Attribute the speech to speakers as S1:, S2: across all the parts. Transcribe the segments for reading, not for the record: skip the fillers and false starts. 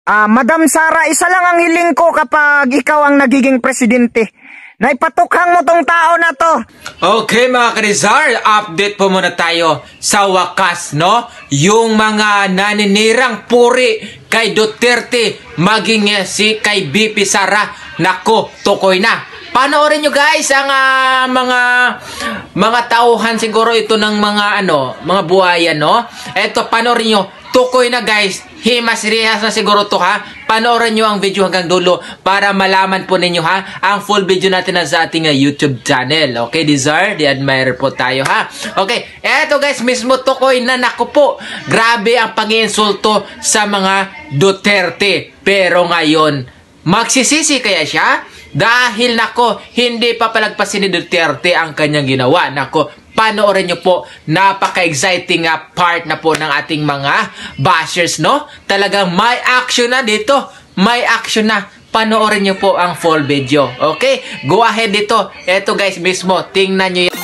S1: Madam Sara, isa lang ang hiling ko kapag ikaw ang nagiging presidente. Naipatukhang mo tong tao na to.
S2: Okay mga ka-Rizal, update po muna tayo sa wakas, no? Yung mga naninirang puri kay Duterte, maging si kay BP Sara, nako, tukoy na. Panoorin nyo guys ang mga tauhan siguro ito ng mga mga buhayan, no? Eto, panoorin nyo. Tukoy na guys, himas-rihas na siguro to ha. Panoorin nyo ang video hanggang dulo para malaman po ninyo ha ang full video natin na sa ating YouTube channel. Okay, Desire, di-admire po tayo ha. Okay, eto guys, mismo tukoy na, naku po. Grabe ang pang-iinsulto sa mga Duterte. Pero ngayon, magsisisi kaya siya? Dahil nako, hindi pa palagpasin ni Duterte ang kanyang ginawa. Nako, panoorin nyo po, napaka-exciting part na po ng ating mga bashers, no? Talagang may action na dito. May action na. Panoorin nyo po ang full video. Okay? Go ahead dito. Eto guys mismo, tingnan nyo yan.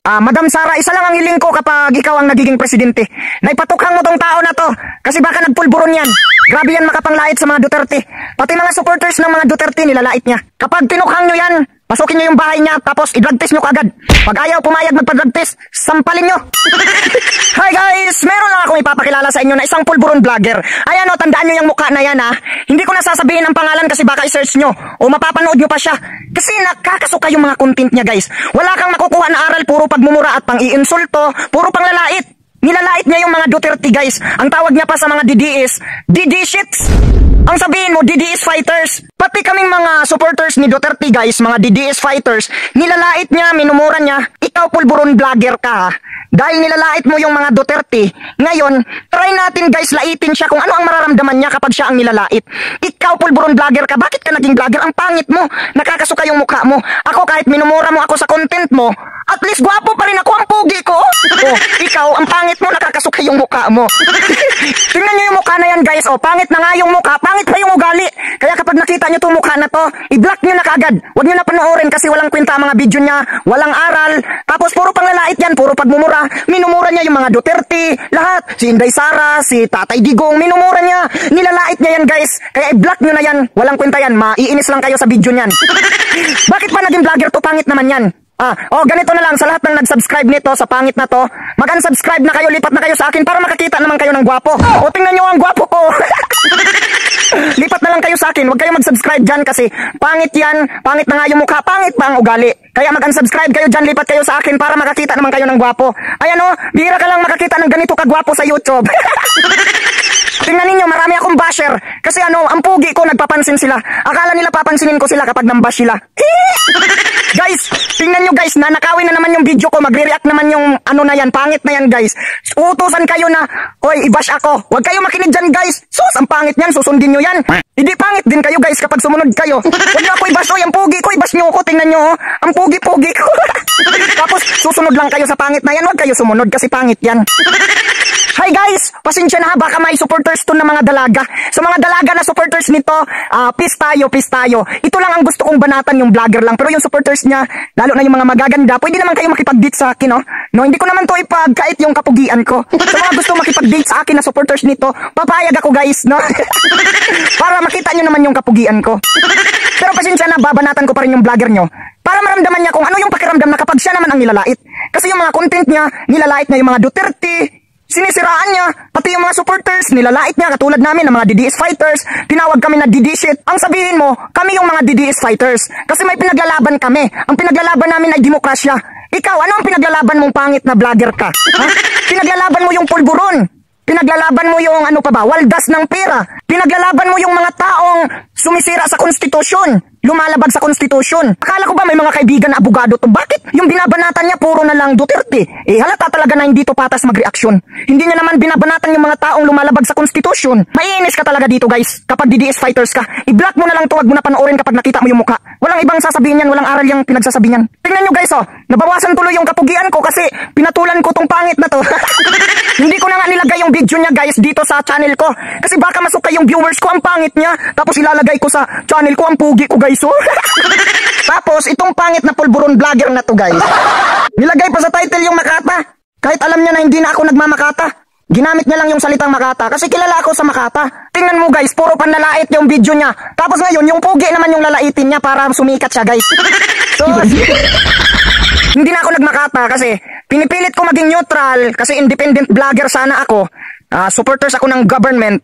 S1: Madam Sara, isa lang ang hiling ko kapag ikaw ang nagiging presidente. Naipatukhang mo tong tao na to. Kasi baka nagpulburon yan. Grabe yan makapanglait sa mga Duterte. Pati mga supporters ng mga Duterte nilalait niya. Kapag tinukhang nyo yan, pasukin nyo yung bahay niya, tapos i-drug test nyo kagad. Pag ayaw pumayag magpa-drug test, sampalin nyo. Hi guys! Meron lang akong ipapakilala sa inyo na isang pulburon vlogger. Ayan o, tandaan nyo yung mukha na yan ha. Hindi ko nasasabihin ang pangalan kasi baka i-search nyo o mapapanood nyo pa siya. Kasi nakakasuka yung mga content niya guys. Wala kang makukuha na aral, puro pagmumura at pang-iinsulto, puro panglalait. Nilalait niya yung mga Duterte guys. Ang tawag niya pa sa mga DDS, DD-shits. Ang sabihin mo, DDS fighters. Pati kaming mga supporters ni Duterte guys, mga DDS fighters, nilalait niya, minumura niya. Ikaw pulburon vlogger ka ha. Dahil nilalait mo yung mga Duterte, ngayon, try natin guys laitin siya kung ano ang mararamdaman niya kapag siya ang nilalait. Ikaw pulburon vlogger ka, bakit ka naging vlogger? Ang pangit mo, nakakasuka yung mukha mo. Ako kahit minumura mo ako sa content mo, at least gwapo pa rin ako, ang pugi ko. Oh, ikaw, ang pangit mo, nakakasuka yung mukha mo. Tingnan niyo yung mukha na yan guys, oh, pangit na nga yung mukha, pangit pa yung ugali. Kaya kapag nakita niyo itong mukha na to, i-block niyo na kaagad. Huwag niyo na panoorin kasi walang kwenta ang mga video niya, walang aral. Tapos puro panglalait yan, puro pagmumura. Minumura niya yung mga Duterte, lahat. Si Inday Sara, si Tatay Digong, minumura niya. Nilalait niya yan guys. Kaya i-block niyo na yan, walang kwenta yan. Maiinis lang kayo sa video niyan. Bakit pa naging vlogger to? Pangit naman yan. Ganito na lang sa lahat ng nag-subscribe nito sa pangit na to. Mag-unsubscribe na kayo, lipat na kayo sa akin para makakita naman kayo ng gwapo. O tingnan nyo ang gwapo ko. Lipat na lang kayo sa akin, huwag kayo mag-subscribe dyan kasi pangit yan, pangit na nga yung mukha, pangit pa ang ugali. Kaya mag-unsubscribe kayo dyan, lipat kayo sa akin para makakita naman kayo ng gwapo. Ayan o, bihira ka lang makakita ng ganito kagwapo sa YouTube. Tingnan ninyo, marami akong basher. Kasi ang pugi ko, nagpapansin sila. Akala nila papansinin ko sila kapag nambash sila. Guys, tingnan nyo guys, nanakawin na naman yung video ko. Magre-react naman yung na yan, pangit na yan guys. Utusan kayo na, oy, i-bash ako. Huwag kayo makinig dyan guys. Sus, ang pangit yan, susundin nyo yan. Hindi pangit din kayo guys kapag sumunod kayo. Huwag nyo ako i-bash, oy, ang pugi ko, i-bash nyo ako. Tingnan nyo, ang pugi-pugi ko. Tapos, susunod lang kayo sa pangit na yan. Huwag kayo sumunod kasi pangit yan. Hi guys! Pasensya na ha, baka may supporters to na mga dalaga. Sa mga dalaga na supporters nito, peace tayo, peace tayo. Ito lang ang gusto kong banatan, yung vlogger lang. Pero yung supporters niya, lalo na yung mga magaganda, pwede naman kayo makipag-date sa akin, no? No, hindi ko naman to ipagkait yung kapugian ko. Sa mga gusto makipag-date sa akin na supporters nito, papayag ako guys, no? Para makita nyo naman yung kapugian ko. Pero pasensya na, babanatan ko pa rin yung vlogger nyo. Para maramdaman niya kung ano yung pakiramdam na kapag siya naman ang nilalait. Kasi yung mga content niya, nilalait niya yung mga Duterte, sinisiraan niya, pati yung mga supporters, nilalait niya katulad namin ng mga DDS fighters, tinawag kami na DD-shit. Ang sabihin mo, kami yung mga DDS fighters. Kasi may pinaglalaban kami. Ang pinaglalaban namin ay demokrasya. Ikaw, ano ang pinaglalaban mong pangit na vlogger ka? Ha? Pinaglalaban mo yung pulburon. Pinaglalaban mo yung waldas ng pera. Pinaglalaban mo yung mga taong sumisira sa konstitusyon, lumalabag sa konstitusyon. Akala ko ba may mga kaibigan na abogado to? Bakit yung binabanatan niya puro na lang Duterte? Halata talaga na hindi to patas mag-reaksyon. Hindi niya naman binabanatan yung mga taong lumalabag sa konstitusyon. Maiinis ka talaga dito guys, kapag DDS fighters ka. I-block mo na lang to, wag mo na panoorin kapag nakita mo yung mukha. Walang ibang sasabihin yan, walang aral yung pinagsasabi niyan. Tingnan nyo guys nabawasan tuloy yung kapugian ko kasi pinatulan ko tong pangit na to. Hindi ko na nga nilagay yung video niya guys dito sa channel ko. Kasi baka masuka yung viewers ko, ang pangit niya. Tapos ilalagay ko sa channel ko, ang pugi ko guys Tapos itong pangit na pulburon vlogger na to guys, nilagay pa sa title yung Makata. Kahit alam niya na hindi na ako nagmamakata. Ginamit niya lang yung salitang Makata kasi kilala ako sa Makata. Tingnan mo guys, puro panlalait yung video niya. Tapos ngayon, yung pugi naman yung lalaitin niya para sumikat siya guys. So, hindi na ako nagmakata kasi pinipilit ko maging neutral kasi independent vlogger sana ako. Supporters ako ng government.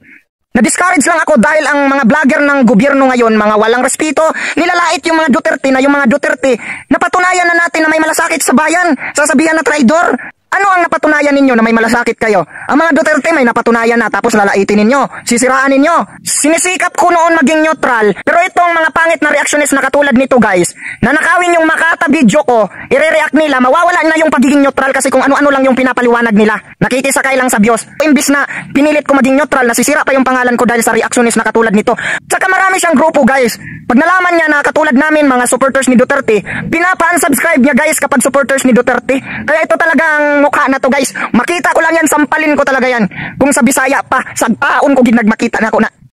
S1: Na-discourage lang ako dahil ang mga vlogger ng gobyerno ngayon, mga walang respeto, nilalait yung mga Duterte na yung mga Duterte. Napatunayan na natin na may malasakit sa bayan, sasabihan na traidor. Ano ang napatunayan ninyo na may malasakit kayo? Ang mga Duterte may napatunayan na tapos lalaitin ninyo, sisiraan ninyo. Sinisikap ko noon maging neutral, pero itong mga pangit na reactionist na katulad nito guys, na nakawin yung Makata video ko, ire-react nila, mawawala na yung pagiging neutral kasi kung ano-ano lang yung pinapaliwanag nila. Nakikisakay lang sa Diyos. Imbis na pinilit ko maging neutral, nasisira pa yung pangalan ko dahil sa reactionist na katulad nito. Tsaka marami siyang grupo guys. Pag nalaman niya na katulad namin mga supporters ni Duterte, pinapa-unsubscribe niya guys kapag supporters ni Duterte. Kaya ito talagang mukha na to guys. Makita ko lang yan, sampalin ko talaga yan. Kung sa Bisaya pa, sa baon ko ginagmakita na ako na